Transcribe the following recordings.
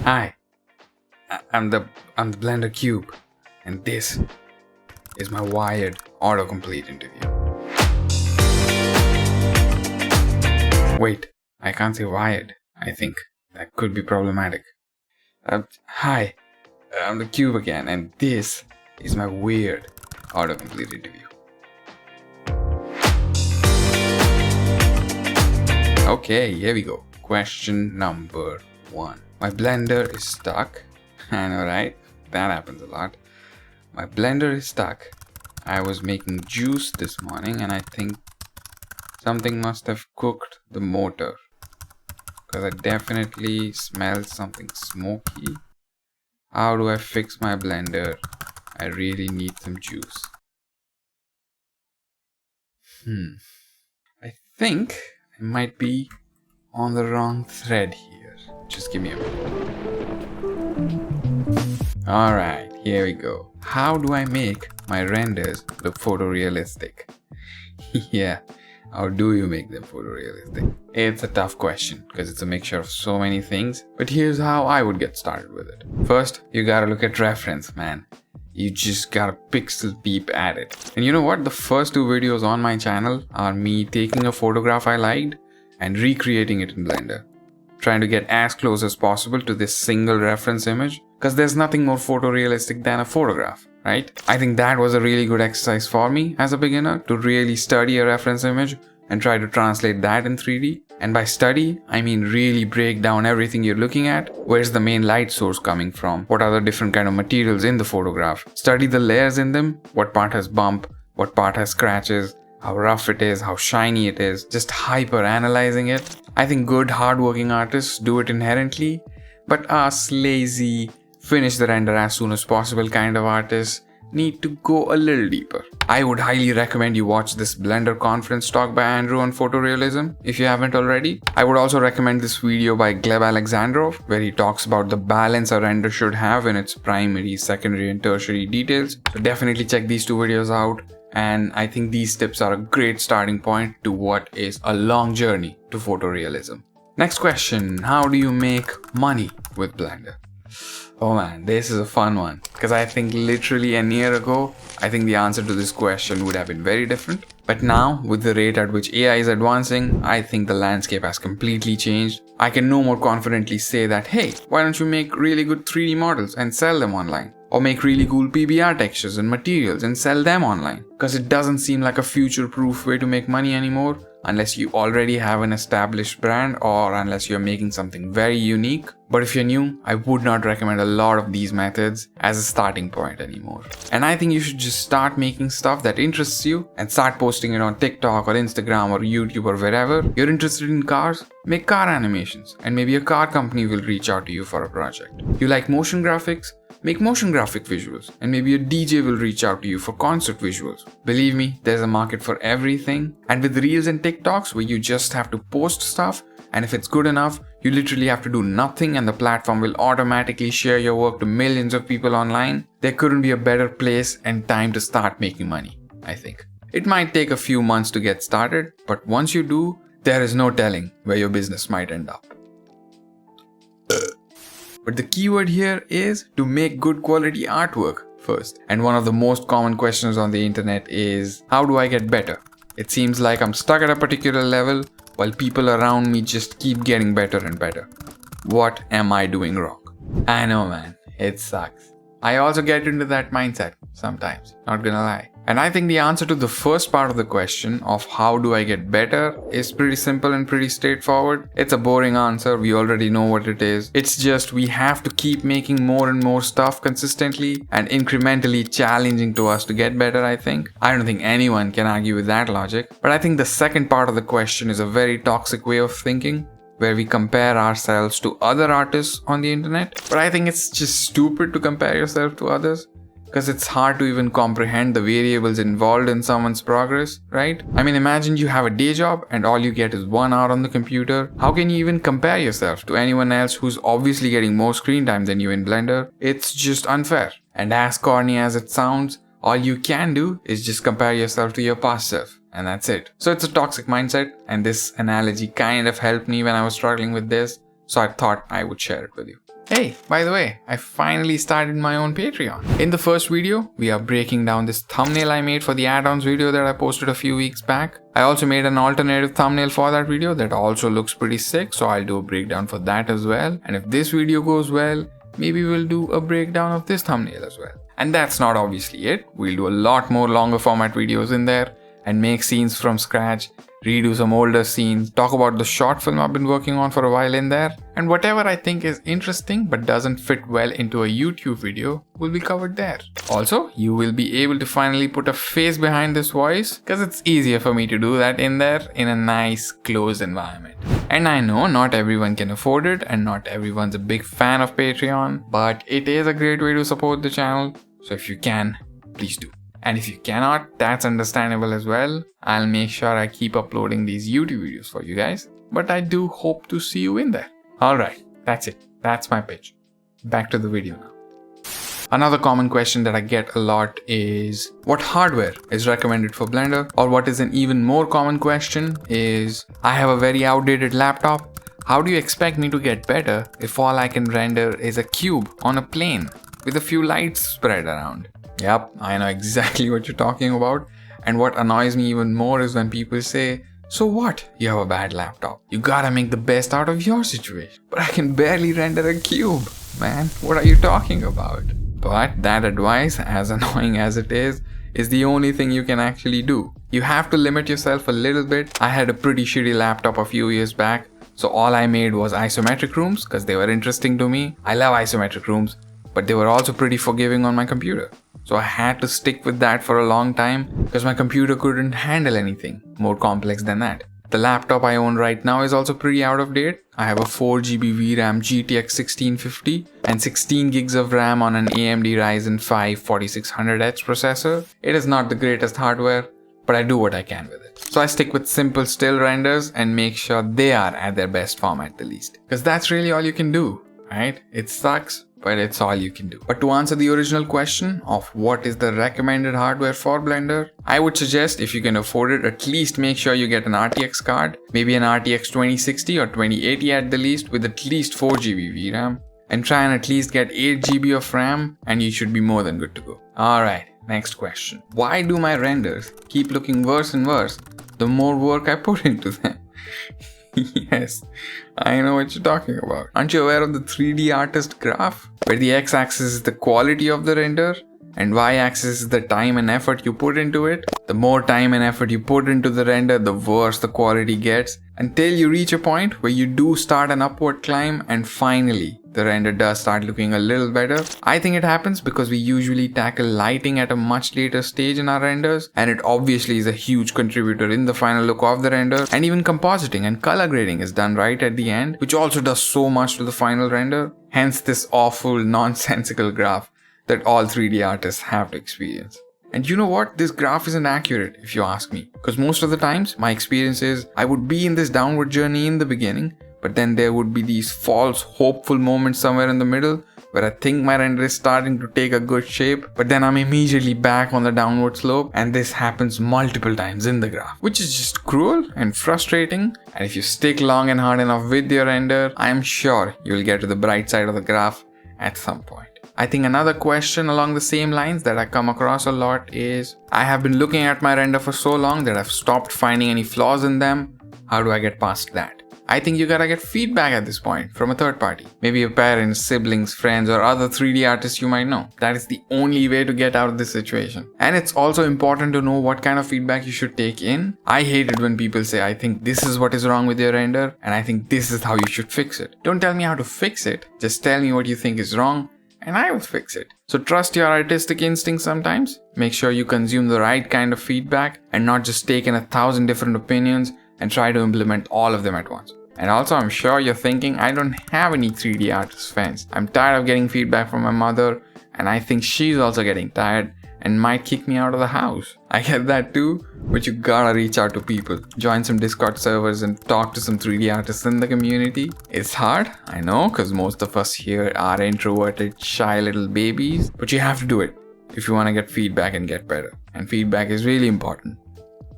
Hi, I'm the Blender Cube, and this is my wired autocomplete interview. Wait, I can't say wired. I think that could be problematic. Hi, I'm the Cube again, and this is my weird autocomplete interview. Okay, here we go. Question number 1. My blender is stuck. I know, right? That happens a lot. My blender is stuck. I was making juice this morning and I think something must have cooked the motor, because I definitely smell something smoky. How do I fix my blender? I really need some juice. I think I might be on the wrong thread here. Just give me a minute. Alright, here we go. How do I make my renders look photorealistic? Yeah, how do you make them photorealistic? It's a tough question because it's a mixture of so many things, but here's how I would get started with it. First, you gotta look at reference, man. You just gotta pixel peep at it. And you know what? The first 2 videos on my channel are me taking a photograph I liked and recreating it in Blender, trying to get as close as possible to this single reference image, because there's nothing more photorealistic than a photograph, right? I think that was a really good exercise for me as a beginner, to really study a reference image and try to translate that in 3D. And by study, I mean really break down everything you're looking at. Where's the main light source coming from? What are the different kind of materials in the photograph? Study the layers in them. What part has bump? What part has scratches? How rough it is, how shiny it is, just hyper analyzing it. I think good hardworking artists do it inherently, but us lazy, finish the render as soon as possible kind of artists need to go a little deeper. I would highly recommend you watch this Blender conference talk by Andrew on photorealism if you haven't already. I would also recommend this video by Gleb Alexandrov, where he talks about the balance a render should have in its primary, secondary and tertiary details. So definitely check these 2 videos out. And I think these tips are a great starting point to what is a long journey to photorealism. Next question, how do you make money with Blender? Oh man, this is a fun one, because I think literally a year ago, I think the answer to this question would have been very different. But now, with the rate at which AI is advancing, I think the landscape has completely changed. I can no more confidently say that, hey, why don't you make really good 3D models and sell them online? Or make really cool PBR textures and materials and sell them online. Because it doesn't seem like a future-proof way to make money anymore, unless you already have an established brand or unless you're making something very unique. But if you're new, I would not recommend a lot of these methods as a starting point anymore. And I think you should just start making stuff that interests you and start posting it on TikTok or Instagram or YouTube or wherever. You're interested in cars? Make car animations, and maybe a car company will reach out to you for a project. You like motion graphics? Make motion graphic visuals, and maybe a DJ will reach out to you for concert visuals. Believe me, there's a market for everything. And with Reels and TikToks, where you just have to post stuff, and if it's good enough, you literally have to do nothing and the platform will automatically share your work to millions of people online, there couldn't be a better place and time to start making money, I think. It might take a few months to get started, but once you do, there is no telling where your business might end up. But the keyword here is to make good quality artwork first. And one of the most common questions on the internet is, how do I get better? It seems like I'm stuck at a particular level while people around me just keep getting better and better. What am I doing wrong? I know, man, it sucks. I also get into that mindset sometimes, not gonna lie. And I think the answer to the first part of the question of how do I get better is pretty simple and pretty straightforward. It's a boring answer, we already know what it is. It's just we have to keep making more and more stuff consistently and incrementally challenging to us to get better, I think. I don't think anyone can argue with that logic. But I think the second part of the question is a very toxic way of thinking, where we compare ourselves to other artists on the internet. But I think it's just stupid to compare yourself to others, because it's hard to even comprehend the variables involved in someone's progress, right? I mean, imagine you have a day job and all you get is 1 hour on the computer. How can you even compare yourself to anyone else who's obviously getting more screen time than you in Blender? It's just unfair. And as corny as it sounds, all you can do is just compare yourself to your past self. And that's it. So it's a toxic mindset, and this analogy kind of helped me when I was struggling with this, so I thought I would share it with you. Hey, by the way, I finally started my own Patreon. In the first video, we are breaking down this thumbnail I made for the add-ons video that I posted a few weeks back. I also made an alternative thumbnail for that video that also looks pretty sick, so I'll do a breakdown for that as well. And if this video goes well, maybe we'll do a breakdown of this thumbnail as well. And that's not obviously it. We'll do a lot more longer format videos in there and make scenes from scratch, redo some older scenes, talk about the short film I've been working on for a while in there, and whatever I think is interesting but doesn't fit well into a YouTube video will be covered there. Also, you will be able to finally put a face behind this voice because it's easier for me to do that in there in a nice closed environment. And I know not everyone can afford it and not everyone's a big fan of Patreon, but it is a great way to support the channel, so if you can, please do. And if you cannot, that's understandable as well. I'll make sure I keep uploading these YouTube videos for you guys. But I do hope to see you in there. Alright, that's it. That's my pitch. Back to the video now. Another common question that I get a lot is what hardware is recommended for Blender? Or what is an even more common question is I have a very outdated laptop. How do you expect me to get better if all I can render is a cube on a plane with a few lights spread around? Yep, I know exactly what you're talking about. And what annoys me even more is when people say, so what? You have a bad laptop. You gotta make the best out of your situation. But I can barely render a cube. Man, what are you talking about? But that advice, as annoying as it is the only thing you can actually do. You have to limit yourself a little bit. I had a pretty shitty laptop a few years back. So all I made was isometric rooms because they were interesting to me. I love isometric rooms, but they were also pretty forgiving on my computer. So I had to stick with that for a long time because my computer couldn't handle anything more complex than that. The laptop I own right now is also pretty out of date. I have a 4GB VRAM GTX 1650 and 16 gigs of RAM on an AMD Ryzen 5 4600H processor. It is not the greatest hardware, but I do what I can with it. So I stick with simple still renders and make sure they are at their best form at the least. Because that's really all you can do, right? It sucks, but it's all you can do. But to answer the original question of what is the recommended hardware for Blender, I would suggest if you can afford it, at least make sure you get an RTX card, maybe an RTX 2060 or 2080 at the least with at least 4GB VRAM, and try and at least get 8GB of RAM and you should be more than good to go. Alright, next question. Why do my renders keep looking worse and worse the more work I put into them? Yes, I know what you're talking about. Aren't you aware of the 3D artist graph? Where the x-axis is the quality of the render and y-axis is the time and effort you put into it. The more time and effort you put into the render, the worse the quality gets until you reach a point where you do start an upward climb and finally the render does start looking a little better. I think it happens because we usually tackle lighting at a much later stage in our renders, and it obviously is a huge contributor in the final look of the render, and even compositing and color grading is done right at the end, which also does so much to the final render. Hence this awful nonsensical graph that all 3D artists have to experience. And you know what? This graph isn't accurate if you ask me, because most of the times my experience is I would be in this downward journey in the beginning, but then there would be these false hopeful moments somewhere in the middle where I think my render is starting to take a good shape, but then I'm immediately back on the downward slope, and this happens multiple times in the graph, which is just cruel and frustrating. And if you stick long and hard enough with your render, I'm sure you'll get to the bright side of the graph at some point. I think another question along the same lines that I come across a lot is, I have been looking at my render for so long that I've stopped finding any flaws in them. How do I get past that? I think you gotta get feedback at this point from a third party. Maybe your parents, siblings, friends, or other 3D artists you might know. That is the only way to get out of this situation. And it's also important to know what kind of feedback you should take in. I hate it when people say, I think this is what is wrong with your render, and I think this is how you should fix it. Don't tell me how to fix it, just tell me what you think is wrong, and I will fix it. So trust your artistic instincts sometimes. Make sure you consume the right kind of feedback and not just take in 1,000 different opinions and try to implement all of them at once. And also, I'm sure you're thinking, I don't have any 3D artist friends. I'm tired of getting feedback from my mother, and I think she's also getting tired and might kick me out of the house. I get that too, but you gotta reach out to people. Join some Discord servers and talk to some 3D artists in the community. It's hard, I know, because most of us here are introverted, shy little babies, but you have to do it if you want to get feedback and get better. And feedback is really important.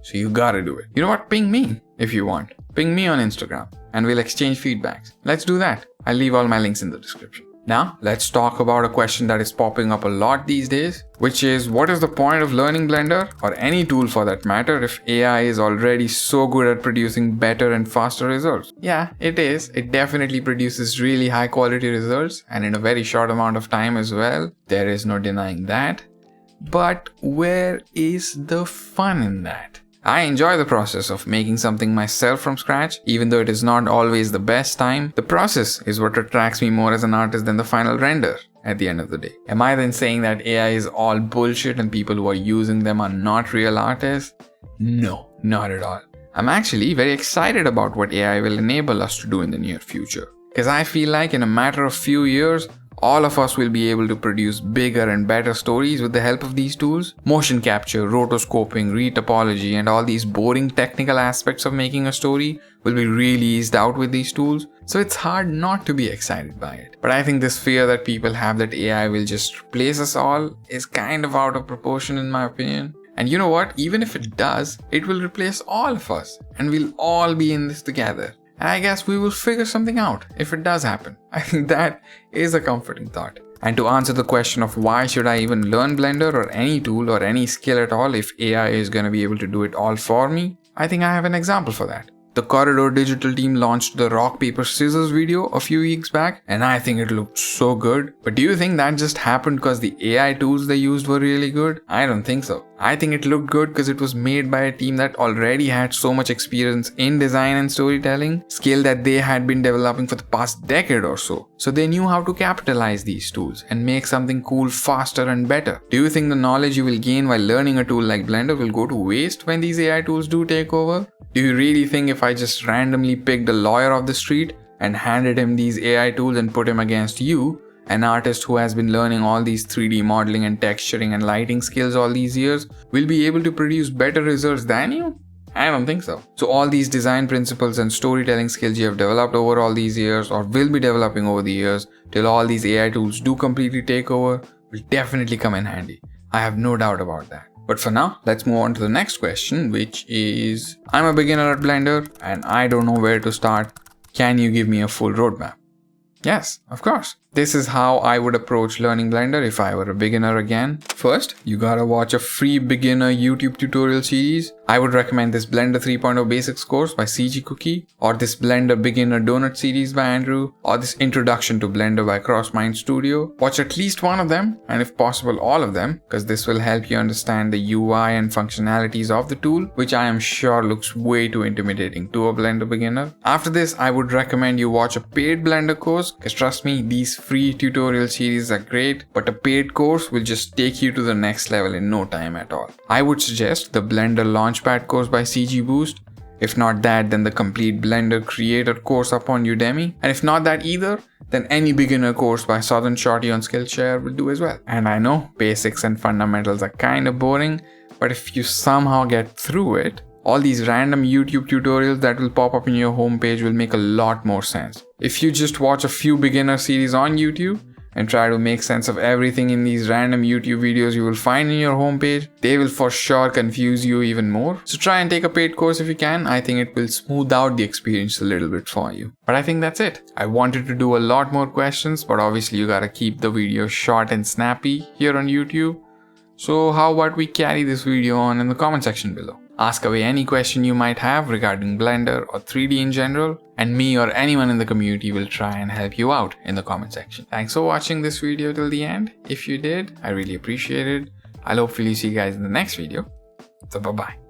So you gotta do it. You know what? Ping me if you want. Ping me on Instagram and we'll exchange feedbacks. Let's do that. I'll leave all my links in the description. Now, let's talk about a question that is popping up a lot these days, which is what is the point of learning Blender or any tool for that matter if AI is already so good at producing better and faster results? Yeah, it is. It definitely produces really high quality results and in a very short amount of time as well. There is no denying that. But where is the fun in that? I enjoy the process of making something myself from scratch, even though it is not always the best time. The process is what attracts me more as an artist than the final render at the end of the day. Am I then saying that AI is all bullshit and people who are using them are not real artists? No, not at all. I'm actually very excited about what AI will enable us to do in the near future. Because I feel like in a matter of few years, all of us will be able to produce bigger and better stories with the help of these tools. Motion capture, rotoscoping, retopology, and all these boring technical aspects of making a story will be really eased out with these tools. So it's hard not to be excited by it. But I think this fear that people have that AI will just replace us all is kind of out of proportion in my opinion. And you know what? Even if it does, it will replace all of us and we'll all be in this together. And I guess we will figure something out if it does happen. I think that is a comforting thought. And to answer the question of why should I even learn Blender or any tool or any skill at all if AI is going to be able to do it all for me, I think I have an example for that. The Corridor Digital team launched the rock, paper, scissors video a few weeks back and I think it looked so good. But do you think that just happened because the AI tools they used were really good? I don't think so. I think it looked good because it was made by a team that already had so much experience in design and storytelling, skill that they had been developing for the past decade or so. So they knew how to capitalize these tools and make something cool faster and better. Do you think the knowledge you will gain while learning a tool like Blender will go to waste when these AI tools do take over? Do you really think if I just randomly picked a lawyer off the street and handed him these AI tools and put him against you, an artist who has been learning all these 3D modeling and texturing and lighting skills all these years, will be able to produce better results than you? I don't think so. So all these design principles and storytelling skills you have developed over all these years or will be developing over the years till all these AI tools do completely take over will definitely come in handy. I have no doubt about that. But for now, let's move on to the next question, which is, I'm a beginner at Blender and I don't know where to start. Can you give me a full roadmap? Yes, of course. This is how I would approach learning Blender if I were a beginner again. First, you gotta watch a free beginner YouTube tutorial series. I would recommend this Blender 3.0 Basics course by CG Cookie, or this Blender Beginner Donut series by Andrew, or this Introduction to Blender by CrossMind Studio. Watch at least one of them, and if possible all of them, because this will help you understand the UI and functionalities of the tool, which I am sure looks way too intimidating to a Blender beginner. After this, I would recommend you watch a paid Blender course, because trust me, these free tutorial series are great, but a paid course will just take you to the next level in no time at all. I would suggest the Blender Launchpad course by CG Boost. If not that, then the complete Blender Creator course up on Udemy. And if not that either, then any beginner course by Southern Shorty on Skillshare will do as well. And I know basics and fundamentals are kind of boring, but if you somehow get through it, all these random YouTube tutorials that will pop up in your homepage will make a lot more sense. If you just watch a few beginner series on YouTube and try to make sense of everything in these random YouTube videos you will find in your homepage, they will for sure confuse you even more. So try and take a paid course if you can. I think it will smooth out the experience a little bit for you. But I think that's it. I wanted to do a lot more questions, but obviously you gotta keep the video short and snappy here on YouTube. So how about we carry this video on in the comment section below? Ask away any question you might have regarding Blender or 3D in general, and me or anyone in the community will try and help you out in the comment section. Thanks for watching this video till the end. If you did, I really appreciate it. I'll hopefully see you guys in the next video. So bye-bye.